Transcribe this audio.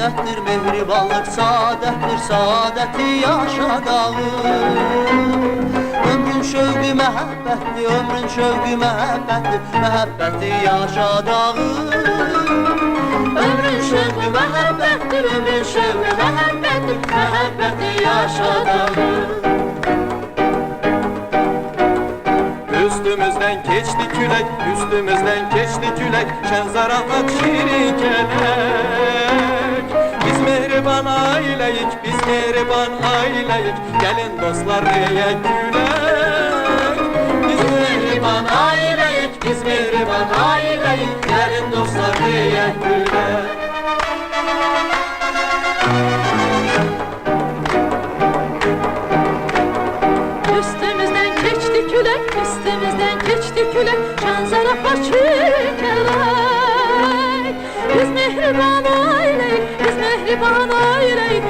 məhəbbətdir, mehribanlıq saadətdir, saadəti yaşadağım. Ömrün şövqü məhəbbətdir, ömrün şövqü məhəbbətdir, məhəbbəti yaşadağım. Ömrün şövqü məhəbbətdir, ömrün şövqü məhəbbətdir, məhəbbəti yaşadağım. Üstümüzden keçti külək, üstümüzden keçti külək, şən zarafat şirin kelək. Biz mehriban ailəyik, biz mehriban ailəyik, gəlin dostlar reyək gülək. Biz mehriban ailəyik, biz mehriban ailəyik, gəlin dostlar reyək gülək. Üstümüzden geçti külək, üstümüzden geçti külək, şan zarafat şirin kelək. Biz mehriban ailəyik, biz mehriban ailəyik,